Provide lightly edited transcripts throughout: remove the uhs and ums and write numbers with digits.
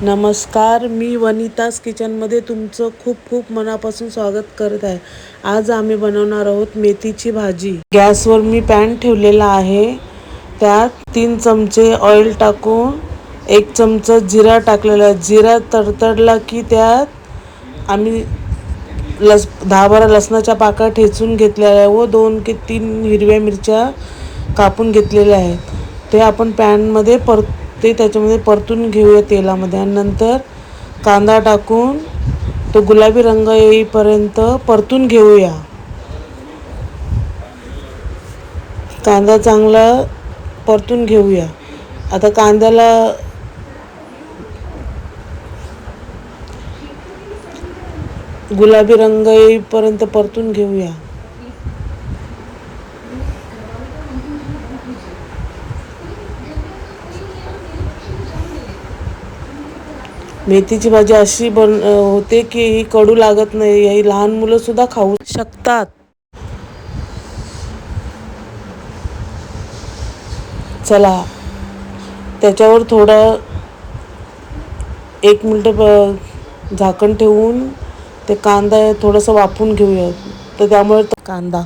नमस्कार, मी वनितास किचनमध्ये तुमचं खूप खूप मनापासून स्वागत करत आहे. आज आम्ही बनवणार आहोत मेथीची भाजी. गॅसवर मी पॅन ठेवलेला आहे. त्यात 3 चमचे ऑइल टाकून 1 चमचा जिरा टाकलेला. जिरा तडतडला की त्यात आम्ही 10-12 लसणाच्या पाकळ्या ठेचून घेतलेल्या व 2 की 3 हिरव्या मिरच्या कापून घेतलेल्या आहेत. ते आपण पॅनमध्ये त्याच्यामध्ये परतून घेऊया तेलामध्ये. आणि नंतर कांदा टाकून तो गुलाबी रंग येईपर्यंत परतून घेऊया. कांदा चांगला परतून घेऊया. आता कांद्याला गुलाबी रंग येईपर्यंत परतून घेऊया. मेथीची भाजी अशी होते की ही कडू लागत नाही. ही लहान मुलं सुद्धा खाऊ शकतात. चला, त्याच्यावर थोडं 1 मिनिट झाकण ठेवून ते कांदा थोडंसं वाफवून घेऊया. तर त्यामुळे कांदा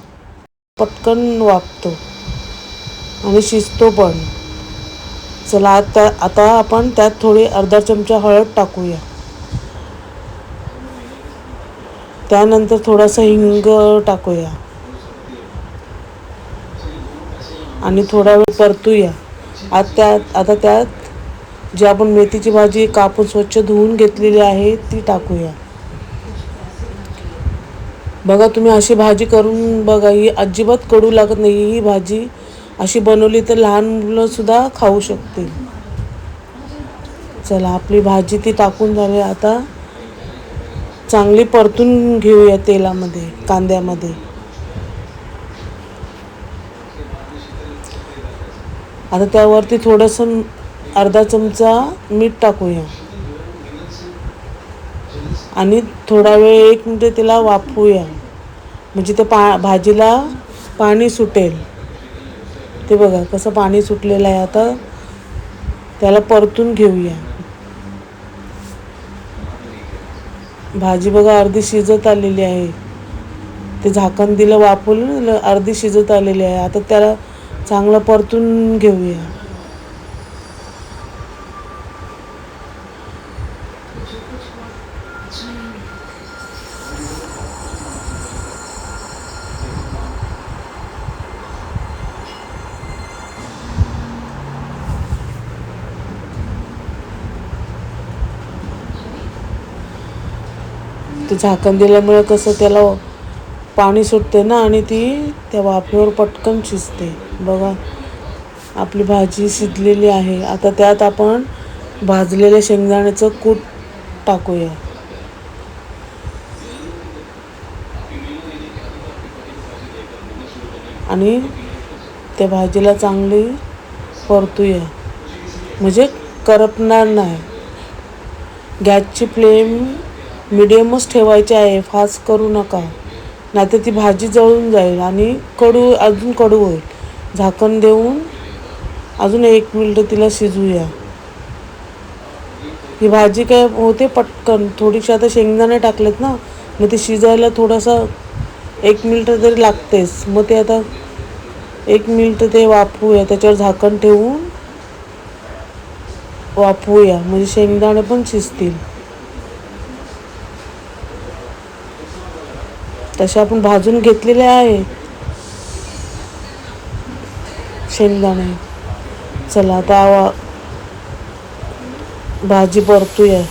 पटकन वाफतो आणि शिजतो पण. चला, आता आपण त्यात थोडी अर्धा चमचा हळद टाकूया. त्यानंतर थोडासा हिंग टाकूया आणि थोडा वेळ परतूया. आता त्यात जी आपण मेथीची भाजी कापून स्वच्छ धुवून घेतलेली आहे ती टाकूया. बघा, तुम्ही अशी भाजी करून बघा. ही अजिबात कडू लागत नाही. ही भाजी अशी बनवली तर लहान मुलं सुद्धा खाऊ शकतील. चला, आपली भाजी ती टाकून झाली. आता चांगली परतून घेऊया तेलामध्ये, कांद्यामध्ये. आता त्यावरती थोडंसं अर्धा चमचा मीठ टाकूया आणि थोडा वेळ 1 मिनिट त्याला वाफवूया. म्हणजे ते भाजीला पाणी सुटेल. ते बघा कसं पाणी सुटलेलं आहे. आता त्याला परतून घेऊया. भाजी बघा अर्धी शिजत आलेली आहे. ते झाकण दिलं वाफवून, अर्धी शिजत आलेली आहे. आता त्याला चांगलं परतून घेऊया. ते झाकण दिल्यामुळे कसं त्याला पाणी सुटते ना आणि ती त्या वाफेवर पटकन शिजते. बघा, आपली भाजी शिजलेली आहे. आता त्यात आपण भाजलेल्या शेंगदाण्याचं कूट टाकूया आणि त्या भाजीला चांगली परतूया. म्हणजे करपणार नाही. गॅसची फ्लेम मिडियमच ठेवायची आहे. फास्ट करू नका, नाहीतर ती भाजी जळून जाईल आणि अजून कडू होईल. झाकण देऊन अजून 1 मिनिट तिला शिजवूया. ही भाजी काय होते पटकन. थोडीशी आता शेंगदाणे टाकलेत ना, मग ते शिजायला थोडासा 1 मिनिट तरी लागतेच. मग ते आता 1 मिनिट ते वाफवूया. त्याच्यावर झाकण ठेवून वाफवूया म्हणजे शेंगदाणे पण शिजतील. तसे आपण भाजून घेतलेले आहे शेंगदाणे. चला, आता भाजी परतूया.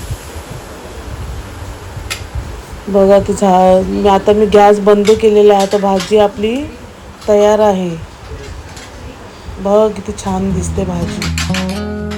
बघा, आता मी गॅस बंद केलेला आहे. आता भाजी आपली तयार आहे. बघा किती छान दिसते भाजी.